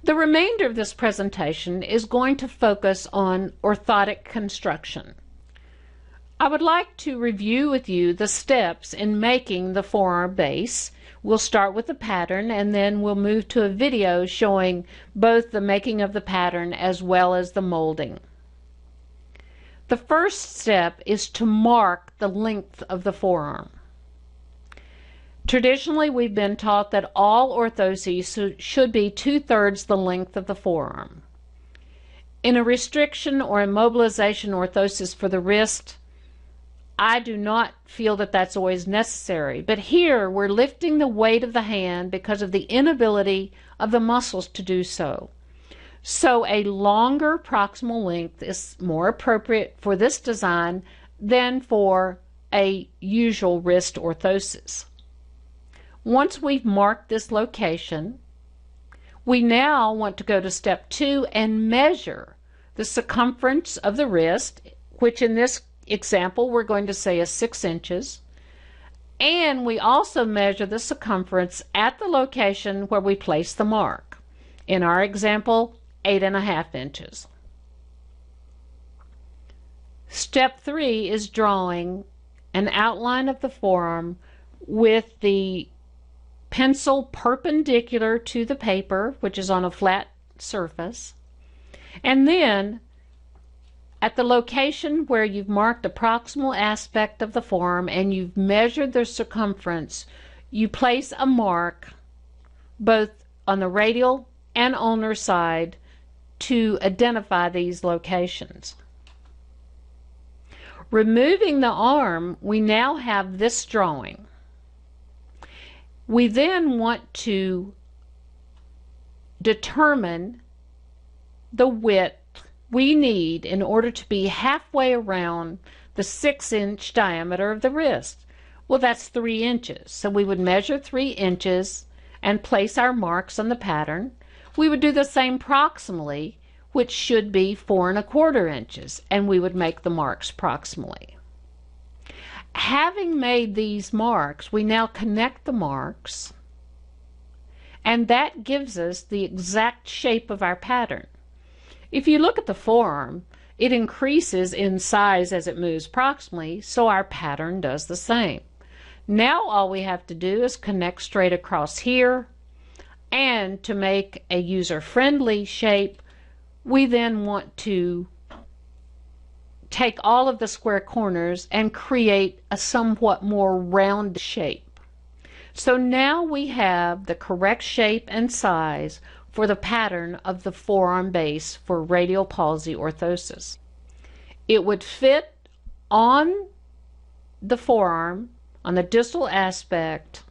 The remainder of this presentation is going to focus on orthotic construction. I would like to review with you the steps in making the forearm base. We'll start with the pattern and then we'll move to a video showing both the making of the pattern as well as the molding. The first step is to mark the length of the forearm. Traditionally, we've been taught that all orthoses should be 2/3 the length of the forearm. In a restriction or immobilization orthosis for the wrist, I do not feel that that's always necessary, but here we're lifting the weight of the hand because of the inability of the muscles to do so. So a longer proximal length is more appropriate for this design than for a usual wrist orthosis. Once we've marked this location, we now want to go to step 2 and measure the circumference of the wrist, which in this example we're going to say is 6 inches, and we also measure the circumference at the location where we place the mark. In our example, 8.5 inches. Step 3 is drawing an outline of the forearm with the pencil perpendicular to the paper, which is on a flat surface, and then at the location where you've marked the proximal aspect of the forearm and you've measured the circumference, you place a mark both on the radial and ulnar side to identify these locations. Removing the arm, we now have this drawing. We then want to determine the width we need in order to be halfway around the 6-inch diameter of the wrist. Well, that's 3 inches. So we would measure 3 inches and place our marks on the pattern. We would do the same proximally, which should be 4¼ inches, and we would make the marks proximally. Having made these marks, we now connect the marks, and that gives us the exact shape of our pattern. If you look at the forearm, it increases in size as it moves proximally, so our pattern does the same. Now all we have to do is connect straight across here, and to make a user-friendly shape, we then want to take all of the square corners and create a somewhat more round shape. So now we have the correct shape and size for the pattern of the forearm base for radial palsy orthosis. It would fit on the forearm, on the distal aspect,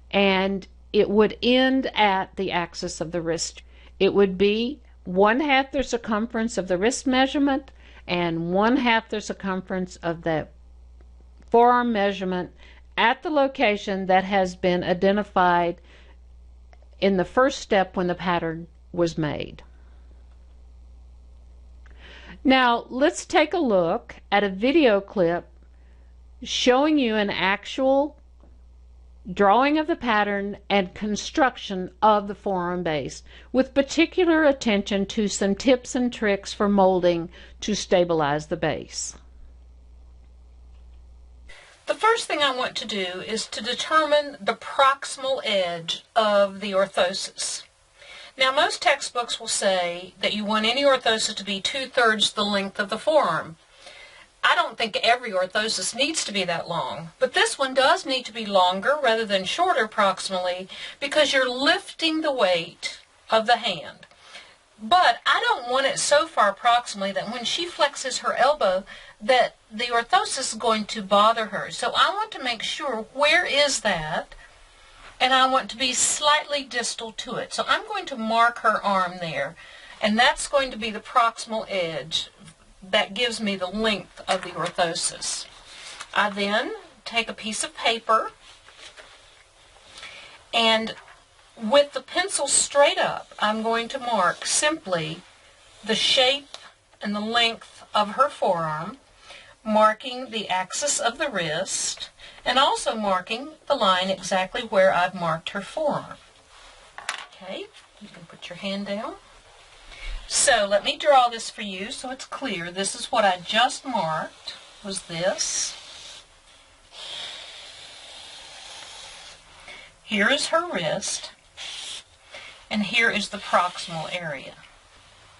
and it would end at the axis of the wrist. It would be 1/2 the circumference of the wrist measurement and 1/2 the circumference of the forearm measurement at the location that has been identified in the first step when the pattern was made. Now let's take a look at a video clip showing you an actual drawing of the pattern and construction of the forearm base, with particular attention to some tips and tricks for molding to stabilize the base. The first thing I want to do is to determine the proximal edge of the orthosis. Now most textbooks will say that you want any orthosis to be 2/3 the length of the forearm. I don't think every orthosis needs to be that long, but this one does need to be longer rather than shorter proximally because you're lifting the weight of the hand. But I don't want it so far proximally that when she flexes her elbow that the orthosis is going to bother her. So I want to make sure where is that, and I want to be slightly distal to it. So I'm going to mark her arm there, and that's going to be the proximal edge that gives me the length of the orthosis. I then take a piece of paper and with the pencil straight up, I'm going to mark simply the shape and the length of her forearm, marking the axis of the wrist, and also marking the line exactly where I've marked her forearm. Okay, You can put your hand down. So let me draw this for you so it's clear. This is what I just marked, was this. Here is her wrist, and here is the proximal area.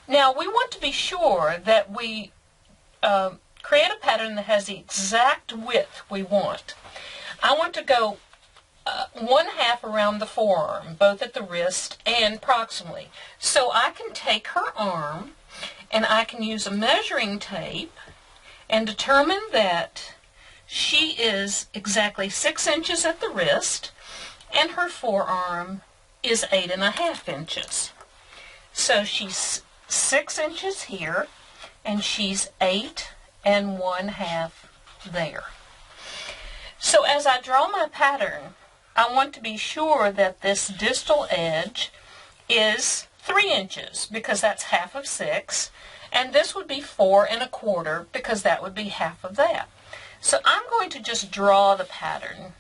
Now we want to be sure that we create a pattern that has the exact width we want. I want to go 1/2 around the forearm, both at the wrist and proximally. So I can take her arm and I can use a measuring tape and determine that she is exactly 6 inches at the wrist and her forearm is 8.5 inches. So she's 6 inches here and she's 8.5 there. So as I draw my pattern, I want to be sure that this distal edge is 3 inches because that's half of 6, and this would be 4.25 because that would be half of that. So I'm going to just draw the pattern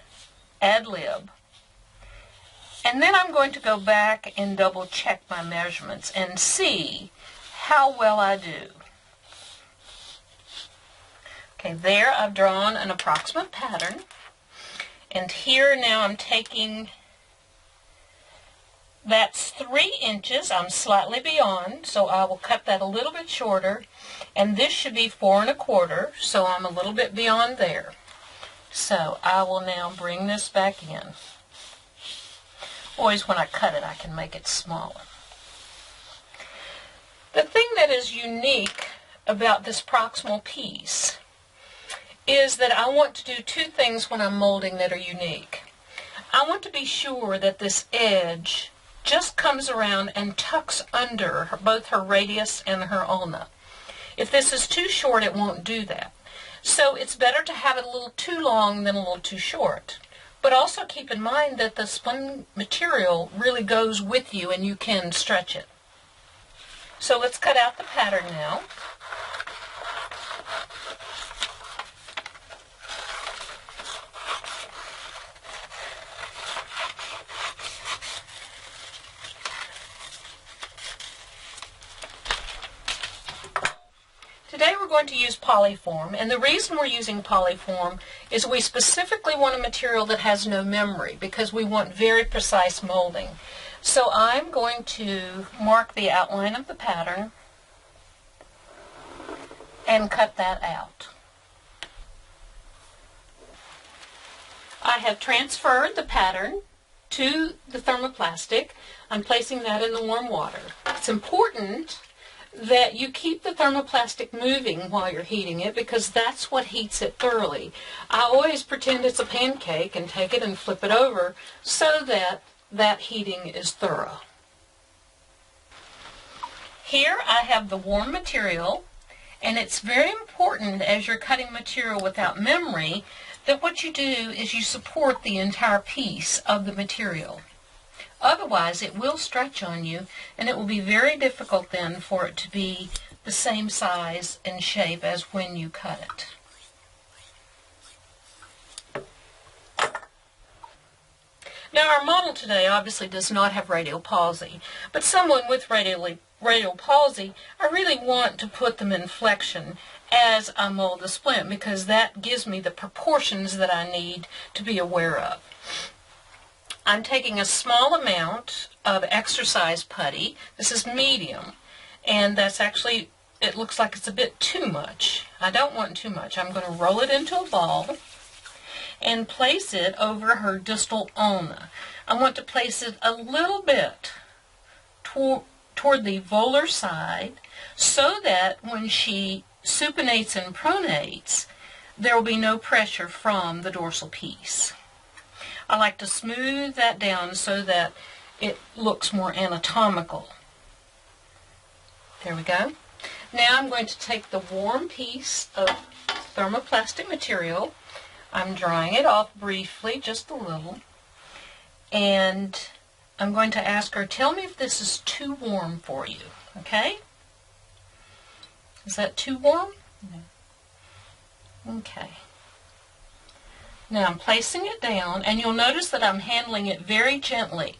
ad lib, and then I'm going to go back and double check my measurements and see how well I do. Okay, there I've drawn an approximate pattern. And here now I'm taking, that's 3 inches, I'm slightly beyond, so I will cut that a little bit shorter, and this should be 4.25, so I'm a little bit beyond there. So I will now bring this back in. Always when I cut it I can make it smaller. The thing that is unique about this proximal piece is that I want to do two things when I'm molding that are unique. I want to be sure that this edge just comes around and tucks under both her radius and her ulna. If this is too short, it won't do that. So it's better to have it a little too long than a little too short. But also keep in mind that the spun material really goes with you and you can stretch it. So let's cut out the pattern now. Today we're going to use polyform, and the reason we're using polyform is we specifically want a material that has no memory because we want very precise molding. So I'm going to mark the outline of the pattern and cut that out. I have transferred the pattern to the thermoplastic. I'm placing that in the warm water. It's important that you keep the thermoplastic moving while you're heating it because that's what heats it thoroughly. I always pretend it's a pancake and take it and flip it over so that that heating is thorough. Here I have the warm material, and it's very important as you're cutting material without memory that what you do is you support the entire piece of the material. Otherwise, it will stretch on you, and it will be very difficult then for it to be the same size and shape as when you cut it. Now, our model today obviously does not have radial palsy, but someone with radial palsy, I really want to put them in flexion as I mold the splint because that gives me the proportions that I need to be aware of. I'm taking a small amount of exercise putty. This is medium, and that's actually, it looks like it's a bit too much. I don't want too much. I'm going to roll it into a ball and place it over her distal ulna. I want to place it a little bit toward the volar side so that when she supinates and pronates, there will be no pressure from the dorsal piece. I like to smooth that down so that it looks more anatomical. There we go. Now I'm going to take the warm piece of thermoplastic material. I'm drying it off briefly, just a little. And I'm going to ask her, tell me if this is too warm for you, okay? Is that too warm? No. Okay. Now I'm placing it down, and you'll notice that I'm handling it very gently.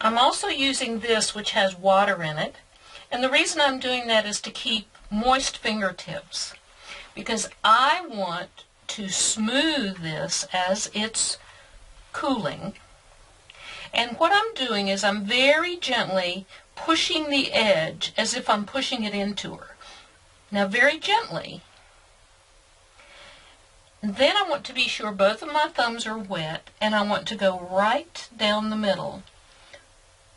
I'm also using this, which has water in it, and the reason I'm doing that is to keep moist fingertips, because I want to smooth this as it's cooling. And what I'm doing is I'm very gently pushing the edge as if I'm pushing it into her. Now very gently. Then I want to be sure both of my thumbs are wet, and I want to go right down the middle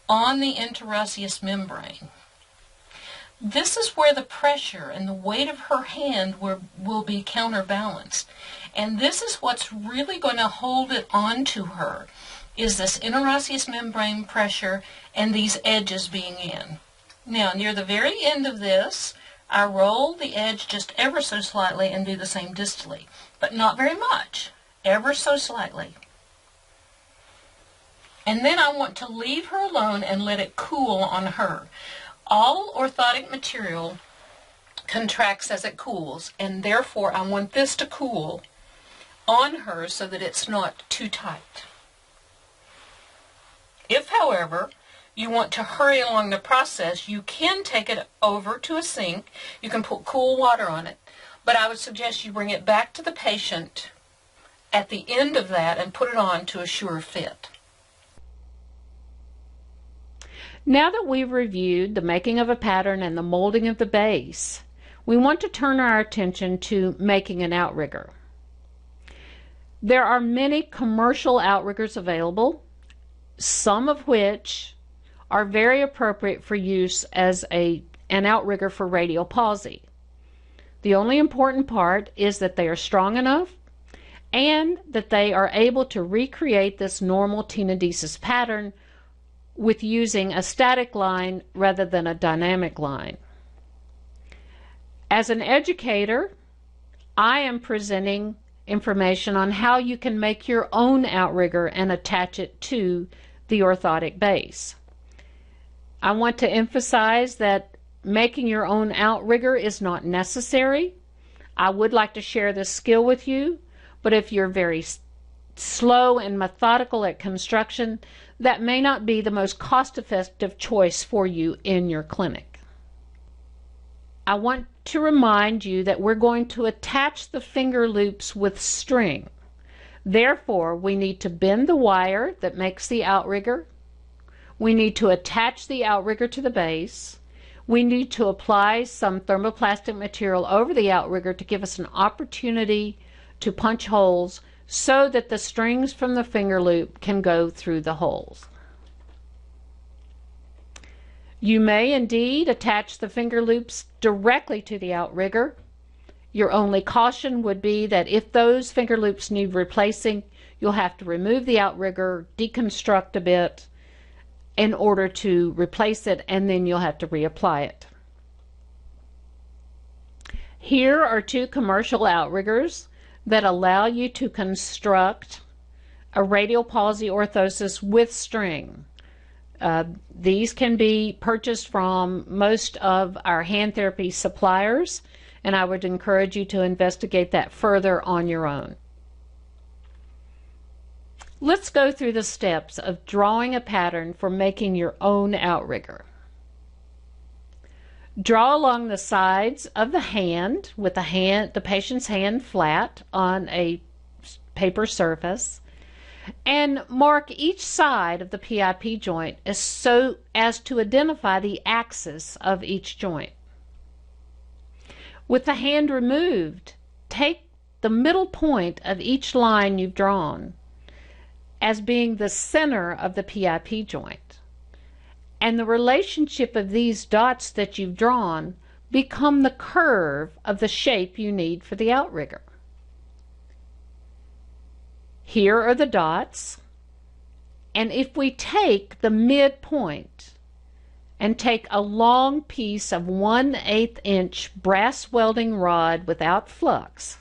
on the interosseous membrane. This is where the pressure and the weight of her hand will be counterbalanced. And this is what's really going to hold it onto her, is this interosseous membrane pressure and these edges being in. Now, near the very end of this, I roll the edge just ever so slightly and do the same distally, but not very much, ever so slightly. And then I want to leave her alone and let it cool on her. All orthotic material contracts as it cools, and therefore I want this to cool on her so that it's not too tight. If, however, you want to hurry along the process, you can take it over to a sink. You can put cool water on it, but I would suggest you bring it back to the patient at the end of that and put it on to a sure fit. Now that we've reviewed the making of a pattern and the molding of the base, we want to turn our attention to making an outrigger. There are many commercial outriggers available, some of which are very appropriate for use as an outrigger for radial palsy. The only important part is that they are strong enough and that they are able to recreate this normal tenodesis pattern with using a static line rather than a dynamic line. As an educator, I am presenting information on how you can make your own outrigger and attach it to the orthotic base. I want to emphasize that making your own outrigger is not necessary. I would like to share this skill with you, but if you're very slow and methodical at construction, that may not be the most cost-effective choice for you in your clinic. I want to remind you that we're going to attach the finger loops with string. Therefore, we need to bend the wire that makes the outrigger. We need to attach the outrigger to the base. We need to apply some thermoplastic material over the outrigger to give us an opportunity to punch holes so that the strings from the finger loop can go through the holes. You may indeed attach the finger loops directly to the outrigger. Your only caution would be that if those finger loops need replacing, you'll have to remove the outrigger, deconstruct a bit in order to replace it, and then you'll have to reapply it. Here are two commercial outriggers that allow you to construct a radial palsy orthosis with string. These can be purchased from most of our hand therapy suppliers, and I would encourage you to investigate that further on your own. Let's go through the steps of drawing a pattern for making your own outrigger. Draw along the sides of the hand with the patient's hand flat on a paper surface, and mark each side of the PIP joint so as to identify the axis of each joint. With the hand removed, take the middle point of each line you've drawn as being the center of the PIP joint. And the relationship of these dots that you've drawn become the curve of the shape you need for the outrigger. Here are the dots, and if we take the midpoint and take a long piece of 1/8 inch brass welding rod without flux.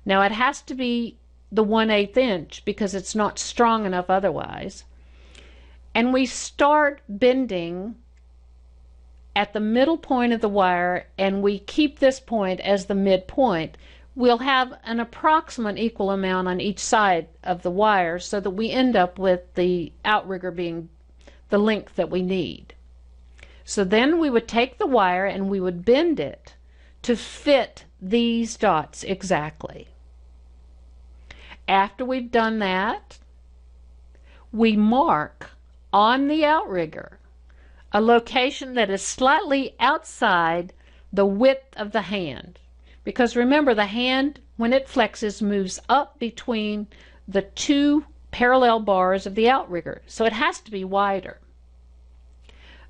Now it has to be the 1/8 inch because it's not strong enough otherwise. And we start bending at the middle point of the wire, and we keep this point as the midpoint. We'll have an approximate equal amount on each side of the wire so that we end up with the outrigger being the length that we need. So then we would take the wire and we would bend it to fit these dots exactly. After we've done that, we mark on the outrigger a location that is slightly outside the width of the hand. Because remember, the hand, when it flexes, moves up between the two parallel bars of the outrigger, so it has to be wider.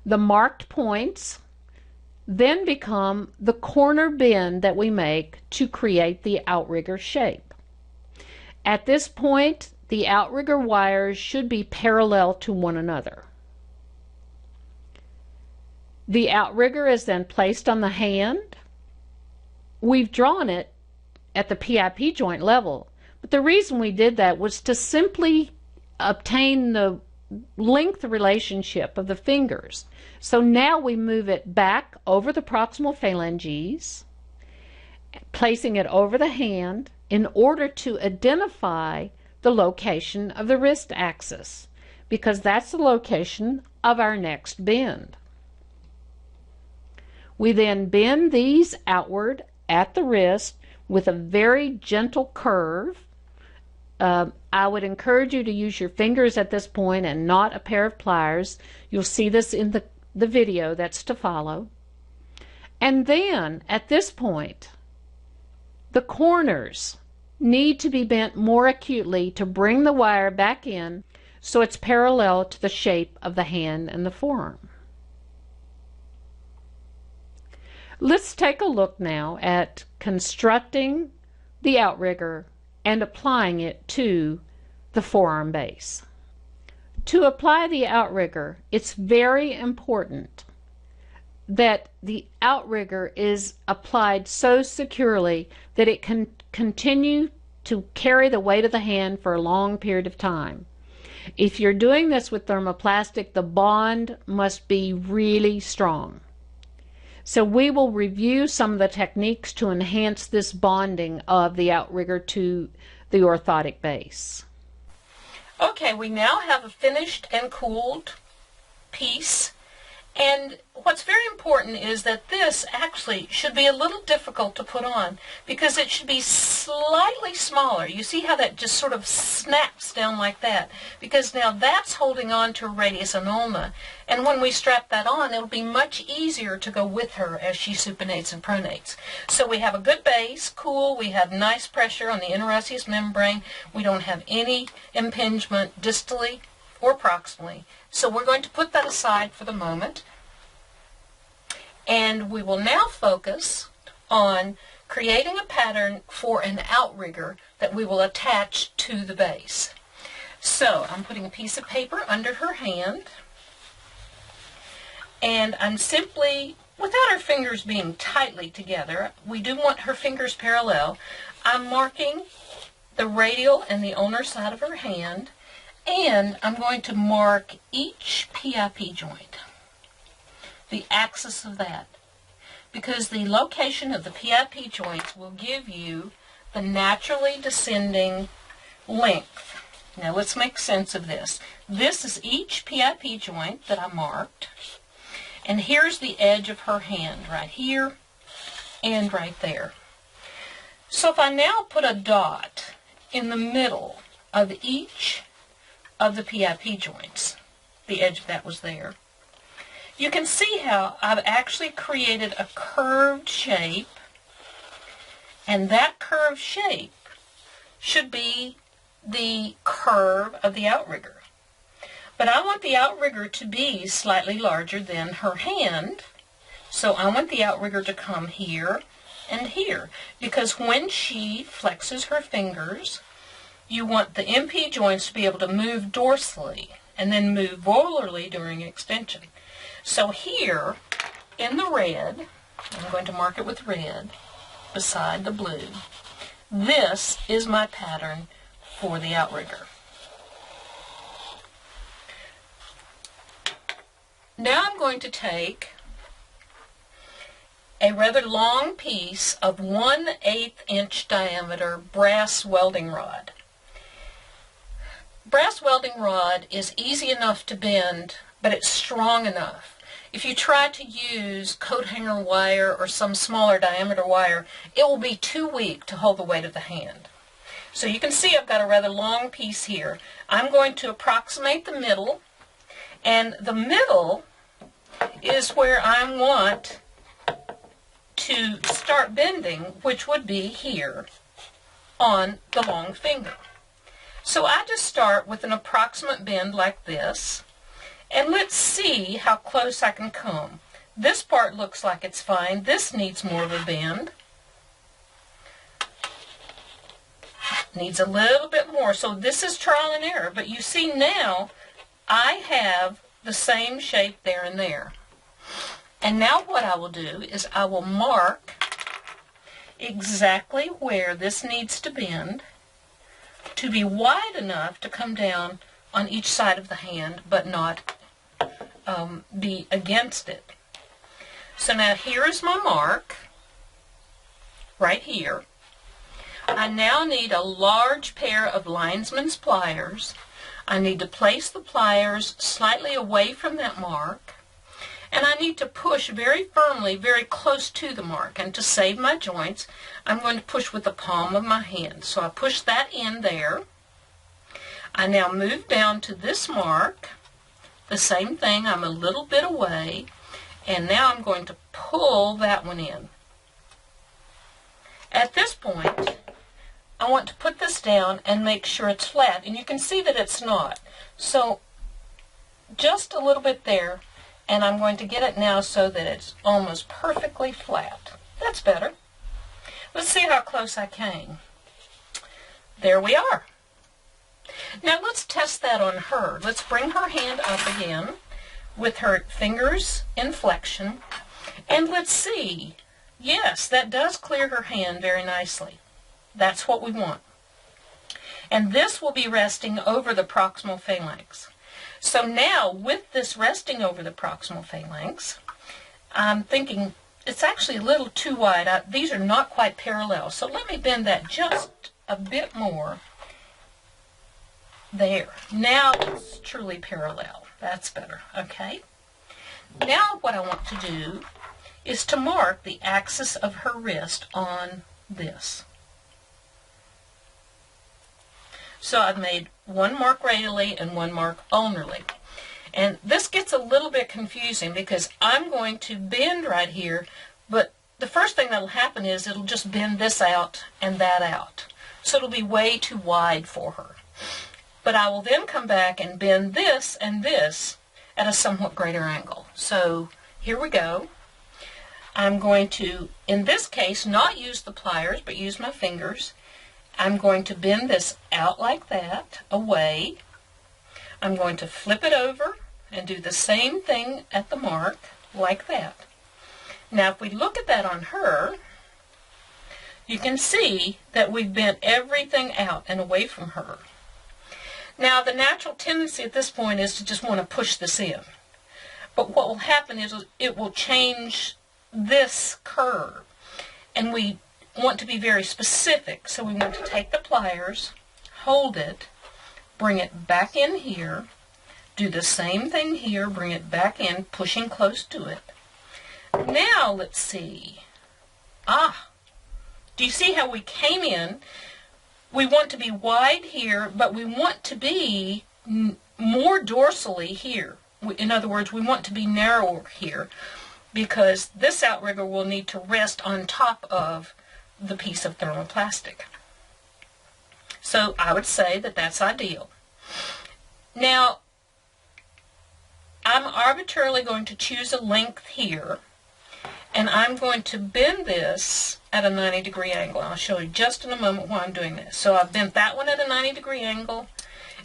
The marked points then become the corner bend that we make to create the outrigger shape. At this point, the outrigger wires should be parallel to one another. The outrigger is then placed on the hand. We've drawn it at the PIP joint level, but the reason we did that was to simply obtain the length relationship of the fingers. So now we move it back over the proximal phalanges, placing it over the hand in order to identify the location of the wrist axis, because that's the location of our next bend. We then bend these outward at the wrist with a very gentle curve. I would encourage you to use your fingers at this point and not a pair of pliers. You'll see this in the video that's to follow. And then at this point, the corners need to be bent more acutely to bring the wire back in so it's parallel to the shape of the hand and the forearm. Let's take a look now at constructing the outrigger and applying it to the forearm base. To apply the outrigger, it's very important that the outrigger is applied so securely that it can continue to carry the weight of the hand for a long period of time. If you're doing this with thermoplastic, the bond must be really strong. So we will review some of the techniques to enhance this bonding of the outrigger to the orthotic base. Okay, we now have a finished and cooled piece. And what's very important is that this actually should be a little difficult to put on because it should be slightly smaller. You see how that just sort of snaps down like that? Because now that's holding on to radius and ulna. And when we strap that on, it'll be much easier to go with her as she supinates and pronates. So we have a good base, cool, we have nice pressure on the interosseous membrane. We don't have any impingement distally or proximally. So we're going to put that aside for the moment. And we will now focus on creating a pattern for an outrigger that we will attach to the base. So I'm putting a piece of paper under her hand, and I'm simply, without her fingers being tightly together, we do want her fingers parallel, I'm marking the radial and the ulnar side of her hand, and I'm going to mark each PIP joint, the axis of that, because the location of the PIP joints will give you the naturally descending length. Now let's make sense of this. This is each PIP joint that I marked, and here's the edge of her hand right here and right there. So if I now put a dot in the middle of each of the PIP joints, the edge of that was there, you can see how I've actually created a curved shape, and that curved shape should be the curve of the outrigger. But I want the outrigger to be slightly larger than her hand, so I want the outrigger to come here and here, because when she flexes her fingers, you want the MP joints to be able to move dorsally and then move volarly during extension. So here in the red, I'm going to mark it with red beside the blue, this is my pattern for the outrigger. Now I'm going to take a rather long piece of 1/8 inch diameter brass welding rod. Brass welding rod is easy enough to bend but it's strong enough. If you try to use coat hanger wire or some smaller diameter wire, it will be too weak to hold the weight of the hand. So you can see I've got a rather long piece here. I'm going to approximate the middle, and the middle is where I want to start bending, which would be here on the long finger. So I just start with an approximate bend like this, and let's see how close I can come. This part looks like it's fine. This needs more of a bend. Needs a little bit more. So this is trial and error, but you see now I have the same shape there and there. And now what I will do is I will mark exactly where this needs to bend to be wide enough to come down on each side of the hand, but not be against it. So now here is my mark, right here. I now need a large pair of linesman's pliers. I need to place the pliers slightly away from that mark, and I need to push very firmly, very close to the mark. And to save my joints, I'm going to push with the palm of my hand. So I push that in there. I now move down to this mark. The same thing, I'm a little bit away, and now I'm going to pull that one in. At this point, I want to put this down and make sure it's flat, and you can see that it's not. So just a little bit there, and I'm going to get it now so that it's almost perfectly flat. That's better. Let's see how close I came. There we are. Now let's test that on her. Let's bring her hand up again with her fingers in flexion, and let's see. Yes, that does clear her hand very nicely. That's what we want. And this will be resting over the proximal phalanx. So now with this resting over the proximal phalanx, I'm thinking it's actually a little too wide. These are not quite parallel. So let me bend that just a bit more. There. Now it's truly parallel. That's better. Okay. Now what I want to do is to mark the axis of her wrist on this. So I've made one mark radially and one mark ulnarly. And this gets a little bit confusing because I'm going to bend right here, but the first thing that will happen is it'll just bend this out and that out. So it'll be way too wide for her. But I will then come back and bend this and this at a somewhat greater angle. So here we go. I'm going to, in this case, not use the pliers, but use my fingers. I'm going to bend this out like that, away. I'm going to flip it over and do the same thing at the mark, like that. Now if we look at that on her, you can see that we've bent everything out and away from her. Now the natural tendency at this point is to just want to push this in. But what will happen is it will change this curve. And we want to be very specific. So we want to take the pliers, hold it, bring it back in here, do the same thing here, bring it back in, pushing close to it. Now let's see. Do you see how we came in? We want to be wide here, but we want to be more dorsally here. In other words, we want to be narrower here because this outrigger will need to rest on top of the piece of thermoplastic. So I would say that that's ideal. Now, I'm arbitrarily going to choose a length here, and I'm going to bend this at a 90-degree angle. I'll show you just in a moment why I'm doing this. So I've bent that one at a 90-degree angle,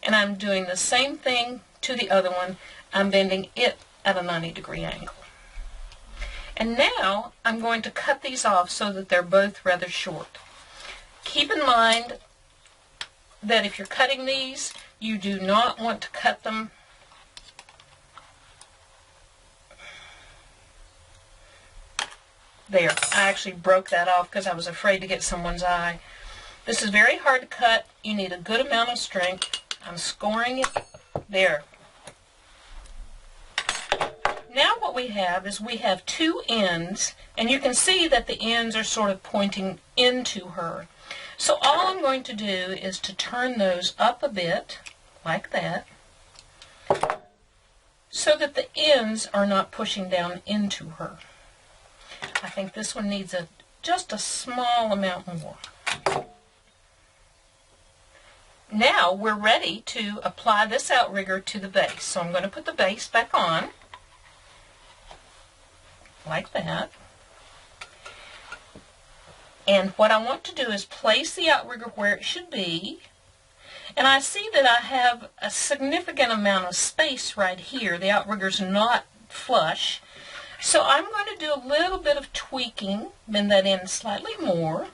and I'm doing the same thing to the other one. I'm bending it at a 90-degree angle. And now I'm going to cut these off so that they're both rather short. Keep in mind that if you're cutting these, you do not want to cut them there. I actually broke that off because I was afraid to get someone's eye. This is very hard to cut. You need a good amount of strength. I'm scoring it there. Now what we have is we have two ends, and you can see that the ends are sort of pointing into her. So all I'm going to do is to turn those up a bit, like that, so that the ends are not pushing down into her. I think this one needs just a small amount more. Now we're ready to apply this outrigger to the base. So I'm going to put the base back on, like that. And what I want to do is place the outrigger where it should be. And I see that I have a significant amount of space right here. The outrigger's not flush. So I'm going to do a little bit of tweaking, bend that in slightly more.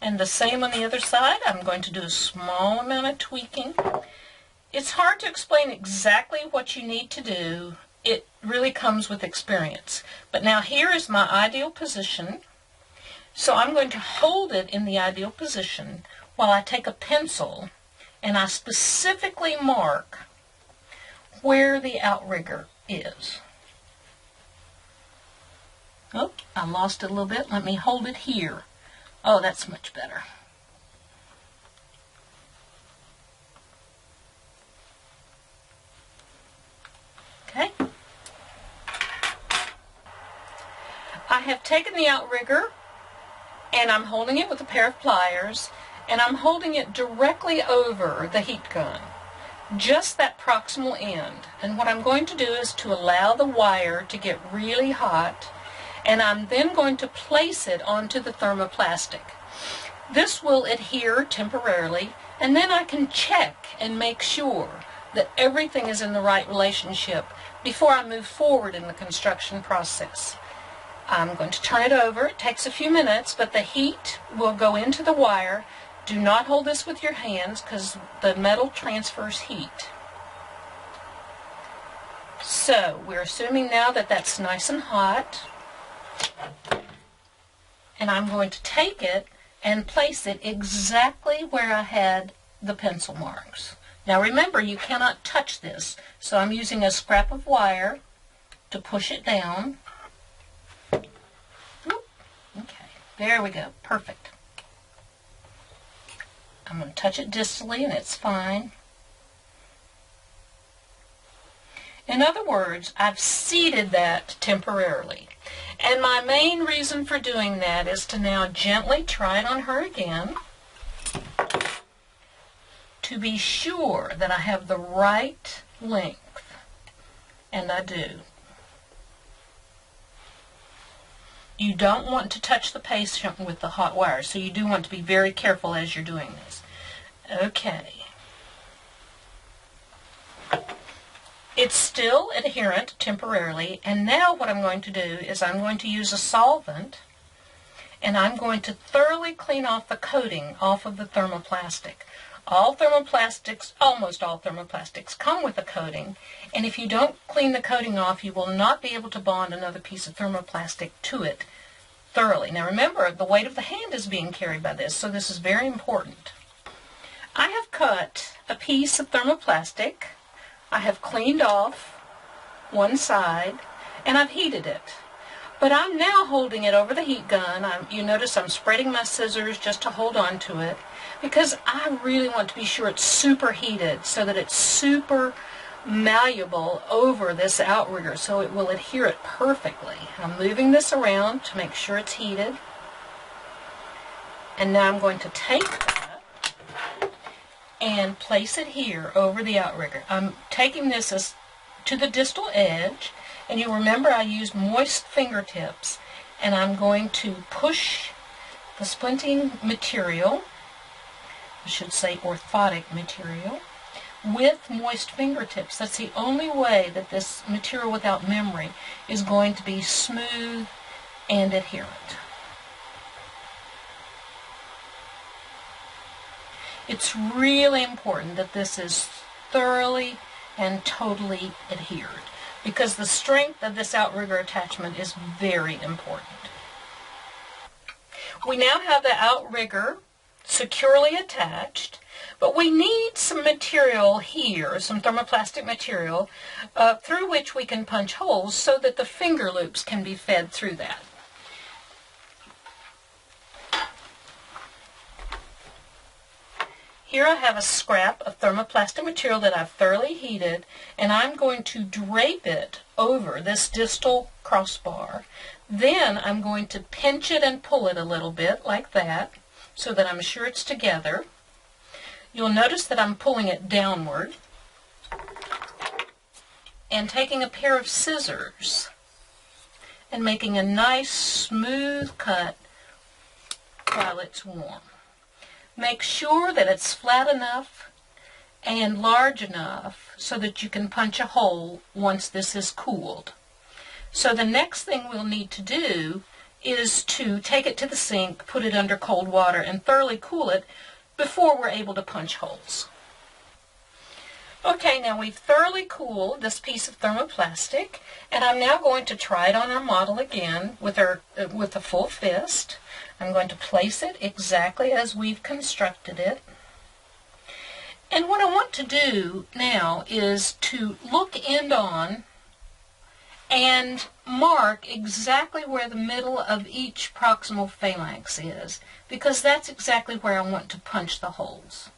And the same on the other side. I'm going to do a small amount of tweaking. It's hard to explain exactly what you need to do. It really comes with experience. But now here is my ideal position. So I'm going to hold it in the ideal position while I take a pencil and I specifically mark where the outrigger is. Oh, I lost it a little bit. Let me hold it here. Oh, that's much better. Okay. I have taken the outrigger and I'm holding it with a pair of pliers, and I'm holding it directly over the heat gun, just that proximal end. And what I'm going to do is to allow the wire to get really hot, and I'm then going to place it onto the thermoplastic. This will adhere temporarily, and then I can check and make sure that everything is in the right relationship before I move forward in the construction process. I'm going to turn it over. It takes a few minutes, but the heat will go into the wire. Do not hold this with your hands because the metal transfers heat. So we're assuming now that that's nice and hot. And I'm going to take it and place it exactly where I had the pencil marks. Now remember, you cannot touch this, so I'm using a scrap of wire to push it down. Okay, there we go, perfect. I'm going to touch it distally and it's fine. In other words, I've seated that temporarily. And my main reason for doing that is to now gently try it on her again to be sure that I have the right length. And I do. You don't want to touch the patient with the hot wire, so you do want to be very careful as you're doing this. Okay. It's still adherent temporarily, and now what I'm going to do is I'm going to use a solvent, and I'm going to thoroughly clean off the coating off of the thermoplastic. All thermoplastics, almost all thermoplastics, come with a coating, and if you don't clean the coating off, you will not be able to bond another piece of thermoplastic to it thoroughly. Now remember, the weight of the hand is being carried by this, so this is very important. I have cut a piece of thermoplastic. I have cleaned off one side, and I've heated it. But I'm now holding it over the heat gun. You notice I'm spreading my scissors just to hold on to it, because I really want to be sure it's super heated so that it's super malleable over this outrigger so it will adhere it perfectly. I'm moving this around to make sure it's heated. And now I'm going to take that and place it here over the outrigger. I'm taking this to the distal edge, and you remember I used moist fingertips, and I'm going to push the splinting material, I should say orthotic material, with moist fingertips. That's the only way that this material without memory is going to be smooth and adherent. It's really important that this is thoroughly and totally adhered, because the strength of this outrigger attachment is very important. We now have the outrigger securely attached. But we need some material here, some thermoplastic material, through which we can punch holes so that the finger loops can be fed through that. Here I have a scrap of thermoplastic material that I've thoroughly heated, and I'm going to drape it over this distal crossbar. Then I'm going to pinch it and pull it a little bit like that so that I'm sure it's together. You'll notice that I'm pulling it downward and taking a pair of scissors and making a nice smooth cut while it's warm. Make sure that it's flat enough and large enough so that you can punch a hole once this is cooled. So the next thing we'll need to do is to take it to the sink, put it under cold water, and thoroughly cool it before we're able to punch holes. Okay, now we've thoroughly cooled this piece of thermoplastic, and I'm now going to try it on our model again with a full fist. I'm going to place it exactly as we've constructed it. And what I want to do now is to look end on and mark exactly where the middle of each proximal phalanx is, because that's exactly where I want to punch the holes.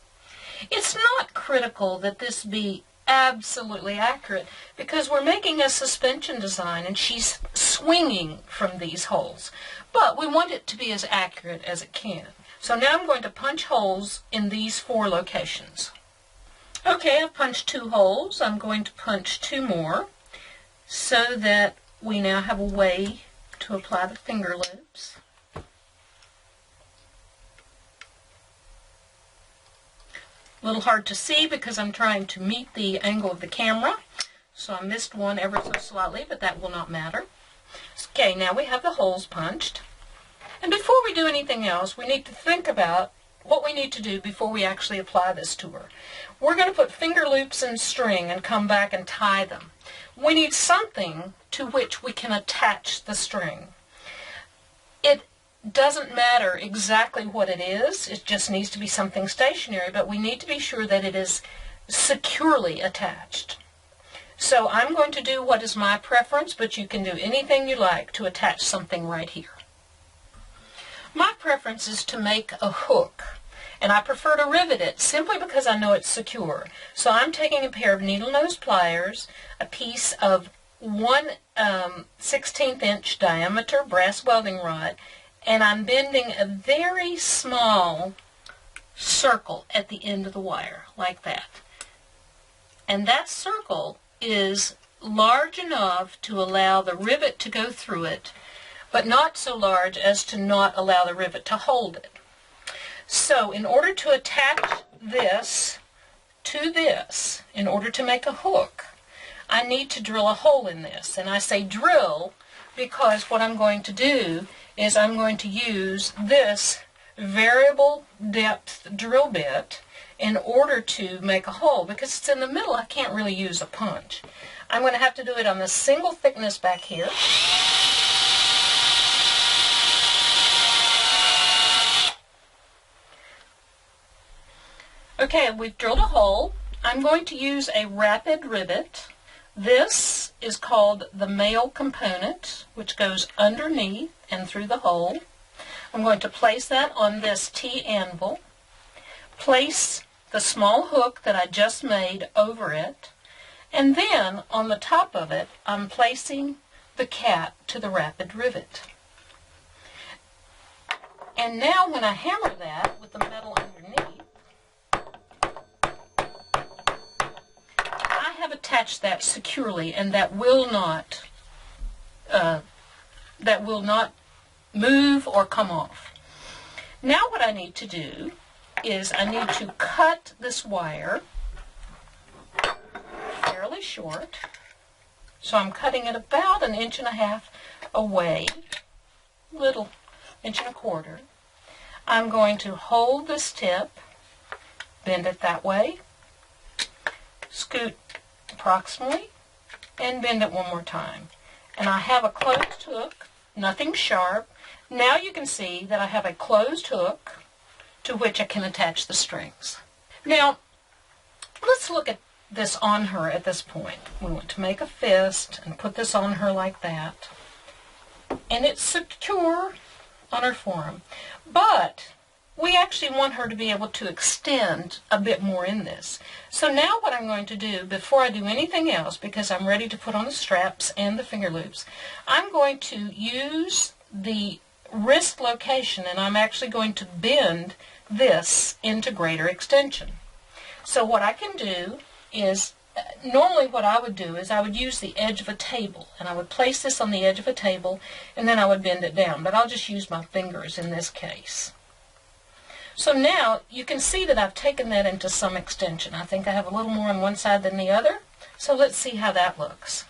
It's not critical that this be absolutely accurate because we're making a suspension design and she's swinging from these holes. But we want it to be as accurate as it can. So now I'm going to punch holes in these 4 locations. Okay, I've punched 2 holes. I'm going to punch 2 more so that we now have a way to apply the finger loops. A little hard to see because I'm trying to meet the angle of the camera, so I missed one ever so slightly, but that will not matter. Okay, now we have the holes punched. And before we do anything else, we need to think about what we need to do before we actually apply this to her. We're going to put finger loops in string and come back and tie them. We need something to which we can attach the string. It doesn't matter exactly what it is, it just needs to be something stationary, but we need to be sure that it is securely attached. So I'm going to do what is my preference, but you can do anything you like to attach something right here. My preference is to make a hook, and I prefer to rivet it simply because I know it's secure. So I'm taking a pair of needle nose pliers, a piece of 1/16 inch diameter brass welding rod, and I'm bending a very small circle at the end of the wire, like that. And that circle is large enough to allow the rivet to go through it, but not so large as to not allow the rivet to hold it. So in order to attach this to this, in order to make a hook, I need to drill a hole in this. And I say drill because what I'm going to do is I'm going to use this variable depth drill bit in order to make a hole. Because it's in the middle, I can't really use a punch. I'm going to have to do it on the single thickness back here. Okay, we've drilled a hole. I'm going to use a rapid rivet. This is called the male component, which goes underneath and through the hole. I'm going to place that on this T-anvil, place the small hook that I just made over it, and then on the top of it, I'm placing the cap to the rapid rivet. And now when I hammer that with the metal underneath, I have attached that securely, and that will not move or come off. Now what I need to do is I need to cut this wire fairly short. So I'm cutting it about 1.5 inches away, little 1.25 inches. I'm going to hold this tip, bend it that way, scoot approximately, and bend it one more time. And I have a closed hook, nothing sharp. Now you can see that I have a closed hook to which I can attach the strings. Now, let's look at this on her at this point. We want to make a fist and put this on her like that. And it's secure on her forearm. But we actually want her to be able to extend a bit more in this. So now what I'm going to do, before I do anything else, because I'm ready to put on the straps and the finger loops, I'm going to use the wrist location, and I'm actually going to bend this into greater extension. So what I can do is, normally what I would do is I would use the edge of a table, and I would place this on the edge of a table, and then I would bend it down. But I'll just use my fingers in this case. So now you can see that I've taken that into some extension. I think I have a little more on one side than the other. So let's see how that looks.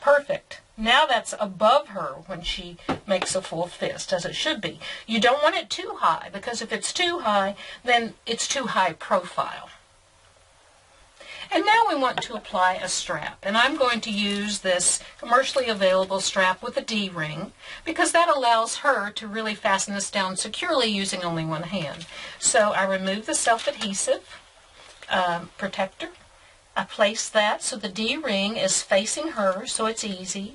Perfect. Now that's above her when she makes a full fist, as it should be. You don't want it too high, because if it's too high, then it's too high profile. And now we want to apply a strap, and I'm going to use this commercially available strap with a D-ring, because that allows her to really fasten this down securely using only one hand. So I remove the self-adhesive protector. I place that so the D-ring is facing her, so it's easy.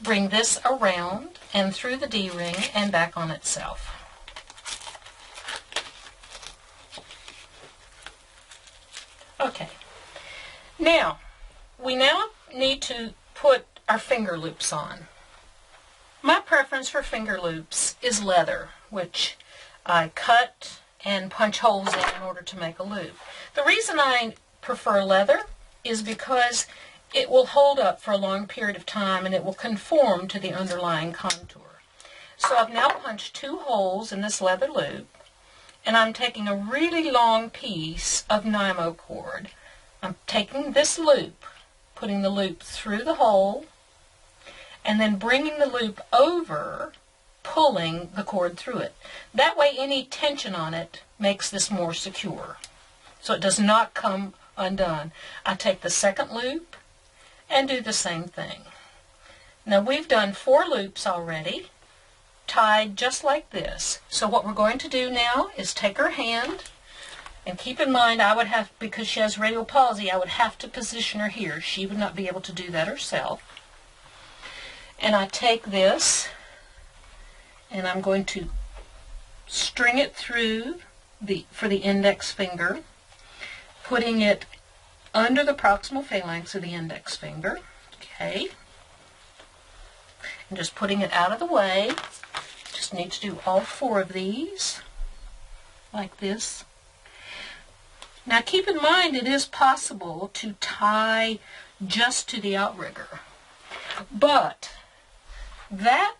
Bring this around and through the D-ring and back on itself. Okay. Now, we now need to put our finger loops on. My preference for finger loops is leather, which I cut and punch holes in order to make a loop. The reason I prefer leather is because it will hold up for a long period of time and it will conform to the underlying contour. So I've now punched 2 holes in this leather loop, and I'm taking a really long piece of Nymo cord. I'm taking this loop, putting the loop through the hole, and then bringing the loop over, pulling the cord through it. That way any tension on it makes this more secure, so it does not come undone. I take the second loop and do the same thing. Now we've done 4 loops already, tied just like this. So what we're going to do now is take her hand, and keep in mind, I would have, because she has radial palsy, I would have to position her here. She would not be able to do that herself. And I take this, and I'm going to string it through for the index finger, putting it under the proximal phalanx of the index finger. Okay. And just putting it out of the way. Just need to do all 4 of these, like this. Now keep in mind, it is possible to tie just to the outrigger, but that,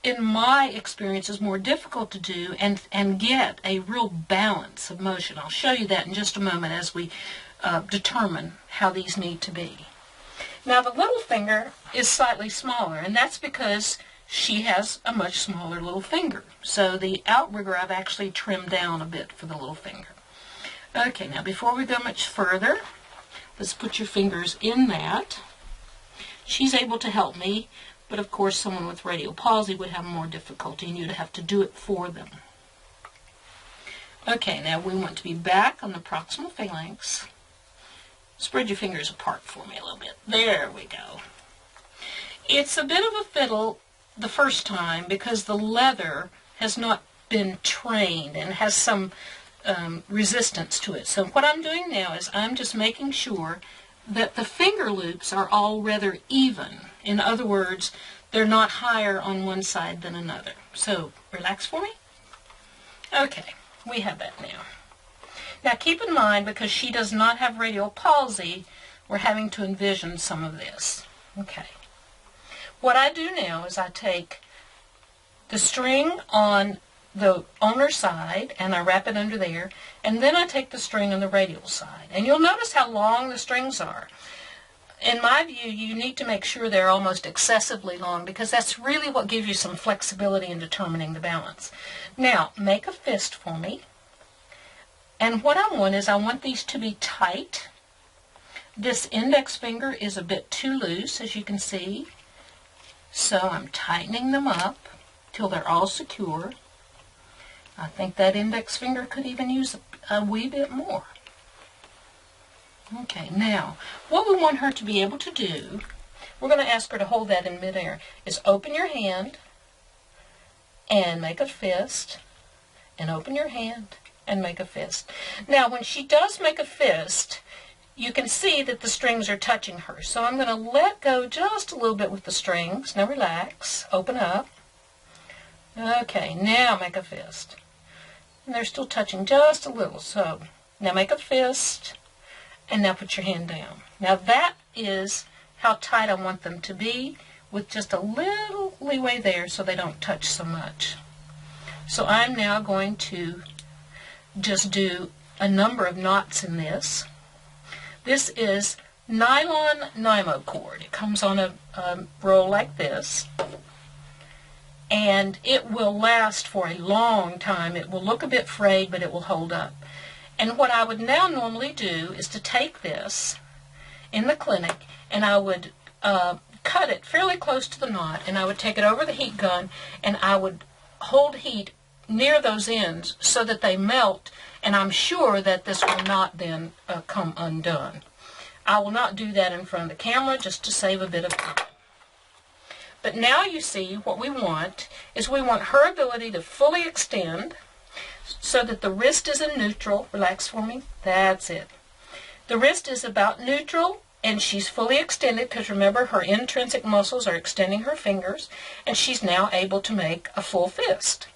in my experience, is more difficult to do and get a real balance of motion. I'll show you that in just a moment as we determine how these need to be. Now the little finger is slightly smaller, and that's because she has a much smaller little finger. So the outrigger I've actually trimmed down a bit for the little finger. Okay, now before we go much further, let's put your fingers in that. She's able to help me, but of course someone with radial palsy would have more difficulty and you'd have to do it for them. Okay, now we want to be back on the proximal phalanx. Spread your fingers apart for me a little bit. There we go. It's a bit of a fiddle the first time because the leather has not been trained and has some resistance to it. So what I'm doing now is I'm just making sure that the finger loops are all rather even. In other words, they're not higher on one side than another. So relax for me. Okay, we have that now. Now keep in mind, because she does not have radial palsy, we're having to envision some of this. Okay. What I do now is I take the string on the owner side and I wrap it under there, and then I take the string on the radial side. And you'll notice how long the strings are. In my view, you need to make sure they're almost excessively long, because that's really what gives you some flexibility in determining the balance. Now, make a fist for me. And what I want is I want these to be tight. This index finger is a bit too loose, as you can see. So I'm tightening them up till they're all secure. I think that index finger could even use a wee bit more. Okay, now, what we want her to be able to do, we're going to ask her to hold that in midair, is open your hand and make a fist, and open your hand and make a fist. Now, when she does make a fist, you can see that the strings are touching her. So I'm going to let go just a little bit with the strings. Now relax, open up. Okay, now make a fist. And they're still touching just a little. So now make a fist, and now put your hand down. Now that is how tight I want them to be, with just a little leeway there so they don't touch so much. So I'm now going to just do a number of knots in this. This is nylon Nymo cord. It comes on a roll like this, and it will last for a long time. It will look a bit frayed, but it will hold up. And what I would now normally do is to take this in the clinic, and I would cut it fairly close to the knot, and I would take it over the heat gun, and I would hold heat near those ends so that they melt, and I'm sure that this will not then come undone. I will not do that in front of the camera just to save a bit of time. But now you see what we want is we want her ability to fully extend so that the wrist is in neutral. Relax for me. That's it. The wrist is about neutral, and she's fully extended because remember her intrinsic muscles are extending her fingers, and she's now able to make a full fist.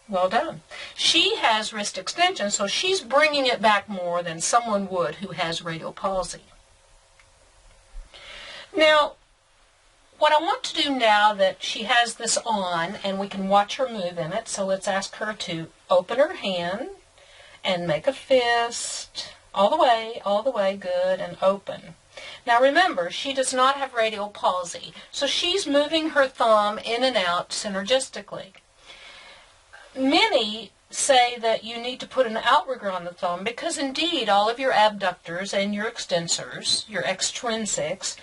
Well done. She has wrist extension, so she's bringing it back more than someone would who has radial palsy. Now, what I want to do now that she has this on and we can watch her move in it, so let's ask her to open her hand and make a fist all the way, good, and open. Now remember, she does not have radial palsy, so she's moving her thumb in and out synergistically. Many say that you need to put an outrigger on the thumb because indeed all of your abductors and your extensors, your extrinsics,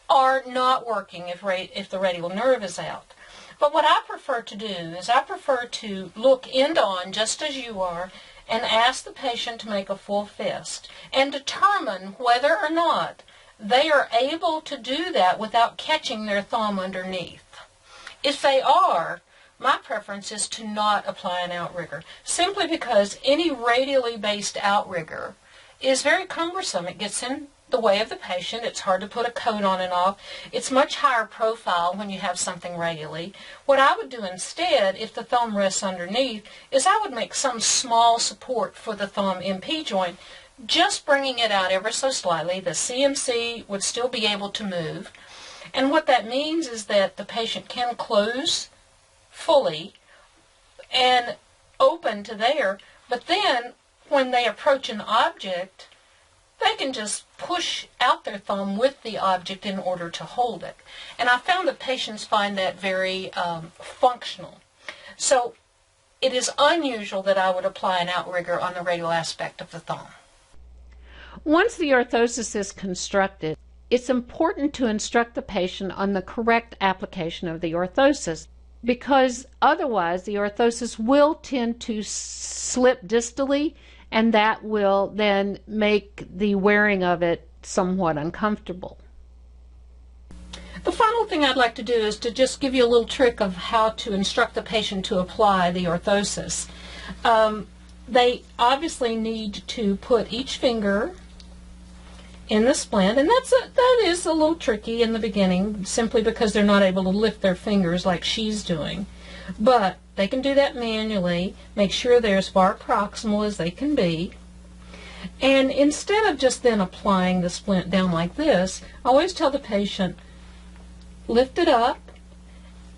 are not working if the radial nerve is out. But what I prefer to do is I prefer to look end on just as you are and ask the patient to make a full fist and determine whether or not they are able to do that without catching their thumb underneath. If they are, my preference is to not apply an outrigger, simply because any radially based outrigger is very cumbersome. It gets in the way of the patient. It's hard to put a coat on and off. It's much higher profile when you have something radially. What I would do instead, if the thumb rests underneath, is I would make some small support for the thumb MP joint, just bringing it out ever so slightly. The CMC would still be able to move. And what that means is that the patient can close fully and open to there, but then when they approach an object, they can just push out their thumb with the object in order to hold it. And I found that patients find that very functional. So it is unusual that I would apply an outrigger on the radial aspect of the thumb. Once the orthosis is constructed, it's important to instruct the patient on the correct application of the orthosis, because otherwise the orthosis will tend to slip distally, and that will then make the wearing of it somewhat uncomfortable. The final thing I'd like to do is to just give you a little trick of how to instruct the patient to apply the orthosis. They obviously need to put each finger in the splint, and that is a little tricky in the beginning, simply because they're not able to lift their fingers like she's doing. But they can do that manually, make sure they're as far proximal as they can be. And instead of just then applying the splint down like this, I always tell the patient, lift it up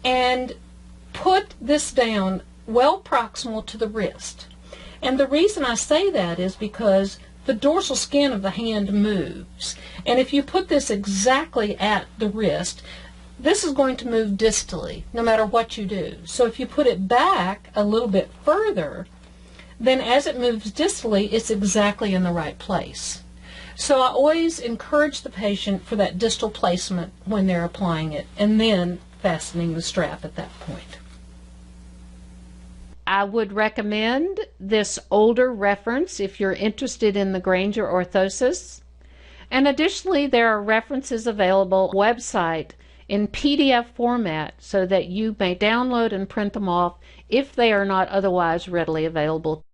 and put this down well proximal to the wrist. And the reason I say that is because the dorsal skin of the hand moves. And if you put this exactly at the wrist, this is going to move distally no matter what you do. So if you put it back a little bit further, then as it moves distally, it's exactly in the right place. So I always encourage the patient for that distal placement when they're applying it, and then fastening the strap at that point. I would recommend this older reference if you're interested in the Granger orthosis. And additionally, there are references available on the website in PDF format so that you may download and print them off if they are not otherwise readily available.